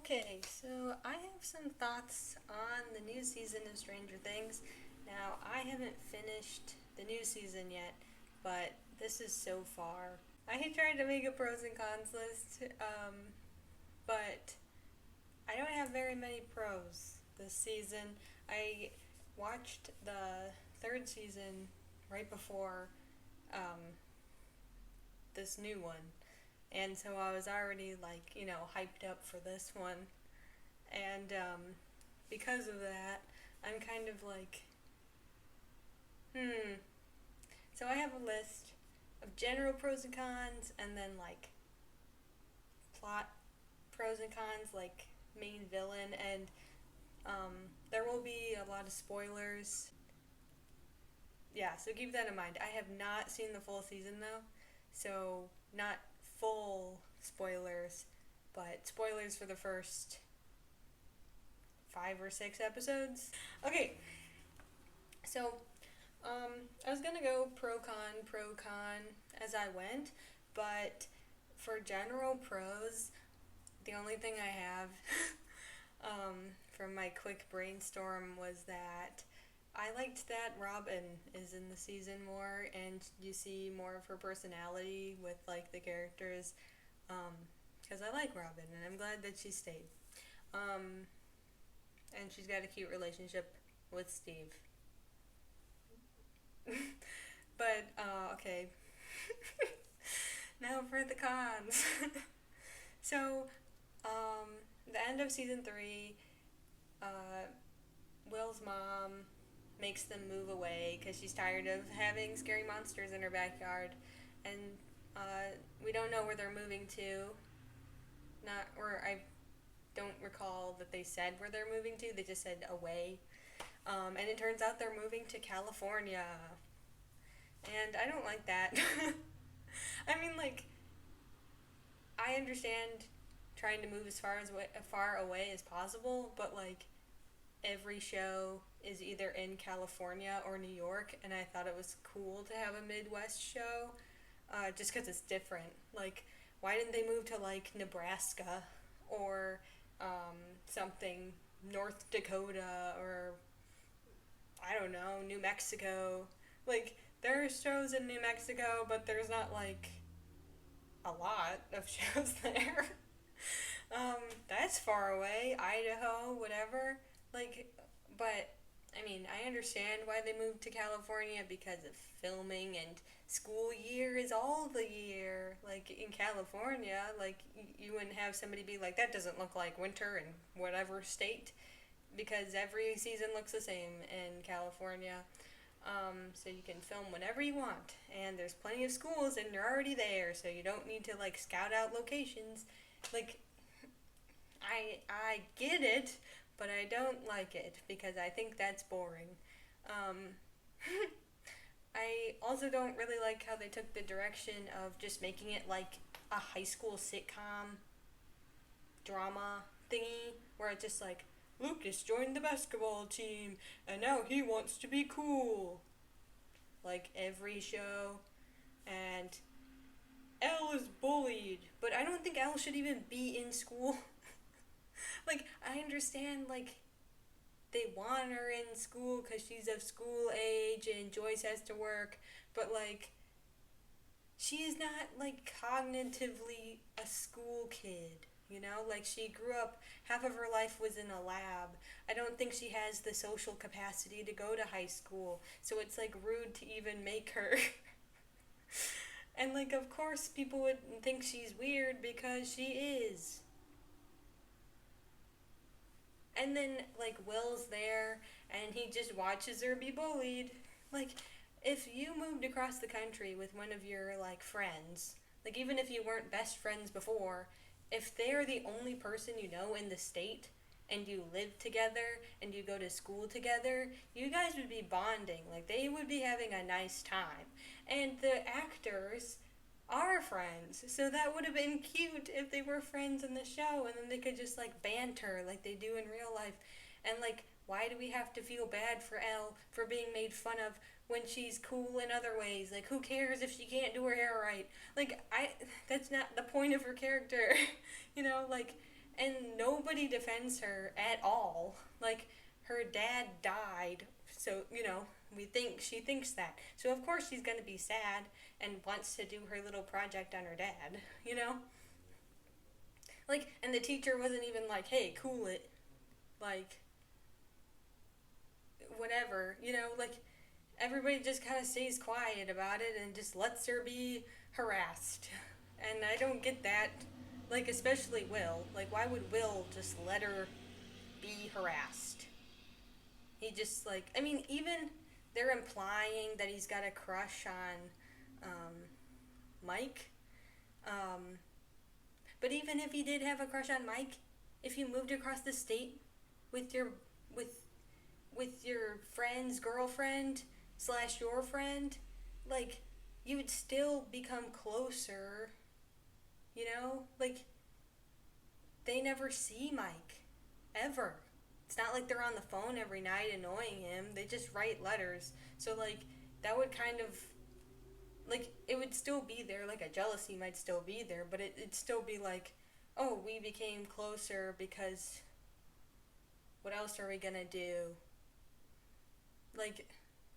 Okay, so I have some thoughts on the new season of Stranger Things. Now, I haven't finished the new season yet, but this is so far. I tried to make a pros and cons list, but I don't have very many pros this season. I watched the third season right before um, this new one, and so I was already hyped up for this one. And because of that, I'm kind of like, hmm. So I have a list of general pros and cons, and then like plot pros and cons, like main villain, and there will be a lot of spoilers. Yeah, so keep that in mind. I have not seen the full season though, so not full spoilers, but spoilers for the first 5 or 6 episodes. Okay, so I was gonna go pro con as I went, but for general pros, the only thing I have from my quick brainstorm was that I liked that Robin is in the season more, and you see more of her personality with like the characters. Because I like Robin, and I'm glad that she stayed. Um, and she's got a cute relationship with Steve. But okay, now for the cons. So, the end of season 3, uh, Will's mom makes them move away because she's tired of having scary monsters in her backyard, and we don't know where they're moving to. Not, or I don't recall that they said where they're moving to. They just said away, and it turns out they're moving to California, and I don't like that. I mean, like, I understand trying to move as far away as possible, but like every show is either in California or New York, and I thought it was cool to have a Midwest show, just because it's different. Like, why didn't they move to like Nebraska or something, North Dakota, or I don't know, New Mexico? Like, there are shows in New Mexico, but there's not like a lot of shows there. That's far away, Idaho, whatever. Like, but I mean, I understand why they moved to California because of filming, and school year is all the year. Like in California, like you wouldn't have somebody be like, that doesn't look like winter in whatever state, because every season looks the same in California. So you can film whenever you want, and there's plenty of schools, and they're already there, so you don't need to like scout out locations. Like, I get it, but I don't like it because I think that's boring. Um, I also don't really like how they took the direction of just making it like a high school sitcom drama thingy, where it's just like, Lucas joined the basketball team and now he wants to be cool. Like every show. And Elle is bullied, but I don't think Elle should even be in school. Like, I understand, like, they want her in school because she's of school age and Joyce has to work, but, like, she is not, like, cognitively a school kid. You know, like she grew up, half of her life was in a lab. I don't think she has the social capacity to go to high school. So it's like rude to even make her. And like, of course, people would think she's weird because she is. And then like Will's there and he just watches her be bullied. Like, if you moved across the country with one of your like friends, like even if you weren't best friends before, if they're the only person you know in the state and you live together and you go to school together, you guys would be bonding. Like, they would be having a nice time. And the actors are friends. So that would have been cute if they were friends in the show and then they could just like banter like they do in real life. And like, why do we have to feel bad for Elle for being made fun of when she's cool in other ways? Like, who cares if she can't do her hair right? Like, that's not the point of her character. You know, like, and nobody defends her at all. Like, her dad died, so, she thinks that. So, of course, she's gonna be sad and wants to do her little project on her dad, you know? Like, and the teacher wasn't even like, hey, cool it. Like, whatever, like, everybody just kind of stays quiet about it and just lets her be harassed. And I don't get that. Like, especially Will. Like, why would Will just let her be harassed? He just, like, I mean, even they're implying that he's got a crush on Mike. Um, but even if he did have a crush on Mike, if you moved across the state with your with with your friend's girlfriend slash your friend, like, you would still become closer, Like, they never see Mike. Ever. It's not like they're on the phone every night annoying him. They just write letters. So, like, that would kind of, like, it would still be there. Like, a jealousy might still be there, but it'd still be like, oh, we became closer because what else are we gonna do? Like,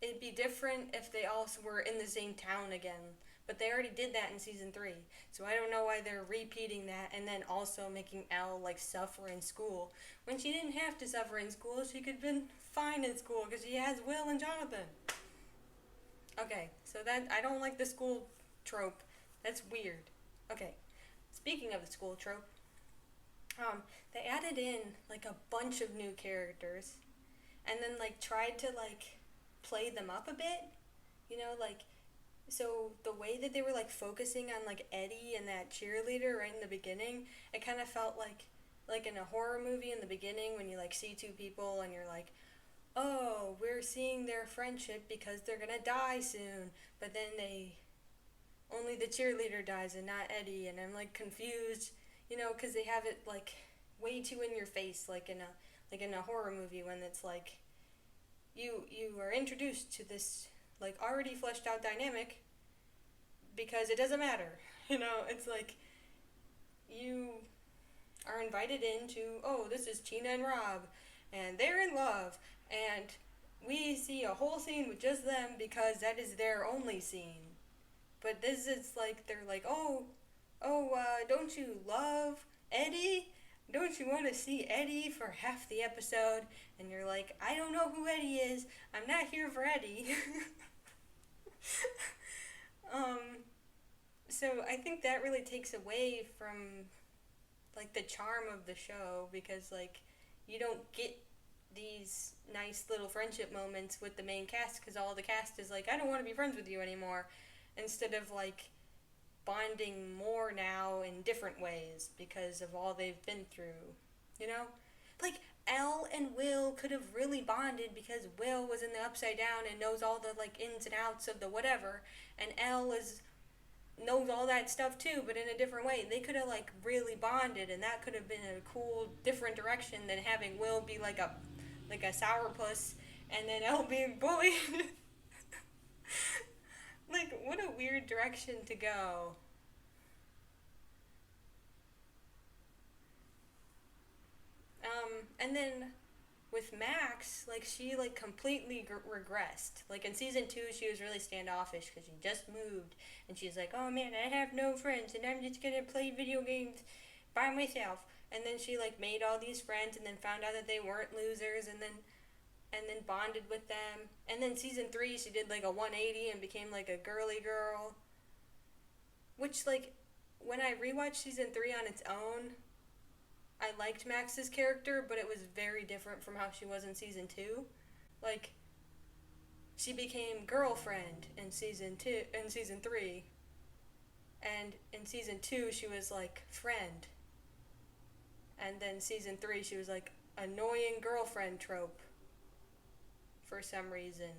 it'd be different if they all were in the same town again. But they already did that in season 3. So I don't know why they're repeating that and then also making Elle, like, suffer in school. When she didn't have to suffer in school, she could have been fine in school because she has Will and Jonathan. Okay, so that, I don't like the school trope. That's weird. Okay, speaking of the school trope, they added in, like, a bunch of new characters and then, like, tried to, like, play them up a bit. Like, so the way that they were, like, focusing on, like, Eddie and that cheerleader right in the beginning, it kind of felt like in a horror movie in the beginning when you, like, see two people and you're like, oh, we're seeing their friendship because they're gonna die soon. But then only the cheerleader dies and not Eddie, and I'm, like, confused, because they have it, like, way too in your face, like in a horror movie when it's like, you are introduced to this, like, already fleshed out dynamic because it doesn't matter. It's like you are invited into, oh, this is Tina and Rob and they're in love and we see a whole scene with just them because that is their only scene. But this is like, they're like, don't you love Eddie? Don't you want to see Eddie for half the episode? And you're like, I don't know who Eddie is. I'm not here for Eddie. So I think that really takes away from, like, the charm of the show because, like, you don't get these nice little friendship moments with the main cast because all the cast is like, I don't want to be friends with you anymore, instead of, like, bonding more now in different ways because of all they've been through, Like, Elle and Will could have really bonded because Will was in the Upside Down and knows all the, like, ins and outs of the whatever, and Elle knows all that stuff too, but in a different way. They could have, like, really bonded, and that could have been a cool, different direction than having Will be like a sourpuss, and then Elle being bullied. Like, what a weird direction to go. And then with Max, like, she, like, completely regressed. Like, in season 2, she was really standoffish because she just moved, and she's like, oh man, I have no friends, and I'm just gonna play video games by myself. And then she, like, made all these friends, and then found out that they weren't losers, and then bonded with them. And then season 3, she did, like, a 180 and became, like, a girly girl. Which, like, when I rewatched season 3 on its own, I liked Max's character, but it was very different from how she was in season 2. Like, she became girlfriend in season 3, and in season 2 she was, like, friend. And then season 3 she was, like, annoying girlfriend trope for some reason.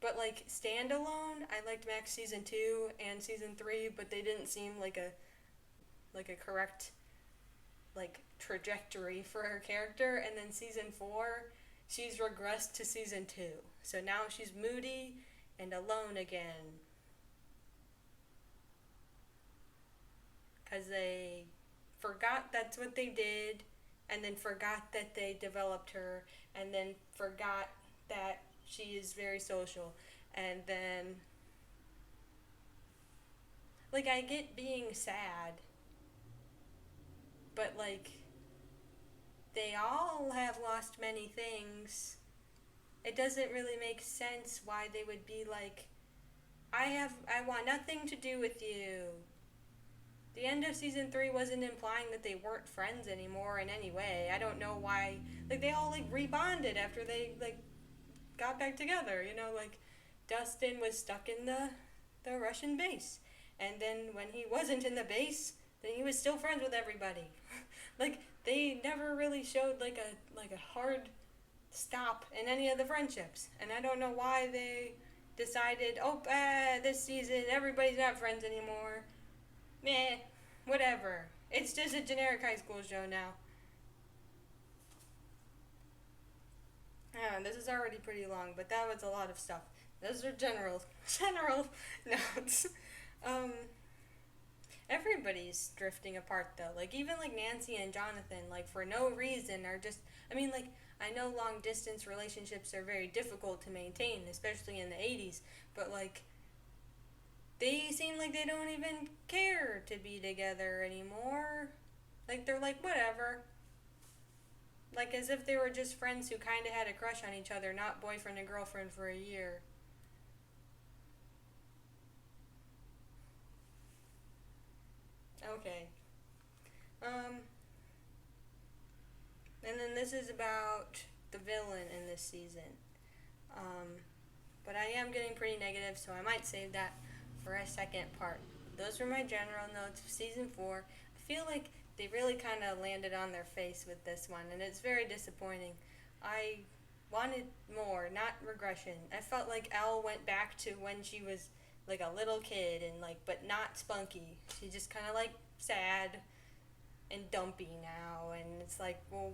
But, like, standalone, I liked Max season 2 and season 3, but they didn't seem like a correct, like, trajectory for her character. And then season 4, she's regressed to season 2. So now she's moody and alone again. Because they forgot that's what they did, and then forgot that they developed her, and then forgot that she is very social, and then like I get being sad, but like they all have lost many things. It doesn't really make sense why they would be like, I want nothing to do with you. The end of season 3 wasn't implying that they weren't friends anymore in any way. I don't know why. Like, they all, like, rebonded after they, like, got back together. You know, like, Dustin was stuck in the Russian base. And then when he wasn't in the base, then he was still friends with everybody. Like, they never really showed, like a hard stop in any of the friendships. And I don't know why they decided, this season everybody's not friends anymore. Meh, whatever. It's just a generic high school show now. This is already pretty long, but that was a lot of stuff. Those are general notes. Um, Everybody's drifting apart though. Like even like Nancy and Jonathan, like for no reason are just. I mean, like I know long distance relationships are very difficult to maintain, especially in the '80s. But like they seem like they don't even care to be together anymore. Like they're like whatever. Like as if they were just friends who kind of had a crush on each other, not boyfriend and girlfriend for a year. Okay. Um, and then this is about the villain in this season. Um, but I am getting pretty negative, so I might save that for a second part. Those were my general notes of season 4. I feel like they really kind of landed on their face with this one, and it's very disappointing. I wanted more, not regression. I felt like Elle went back to when she was like a little kid and like, but not spunky. She just kind of like sad and dumpy now, and it's like, well,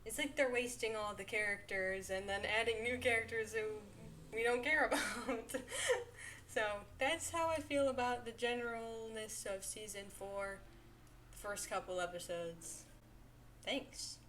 it's like they're wasting all the characters and then adding new characters who we don't care about. So that's how I feel about the generalness of season 4, the first couple episodes. Thanks.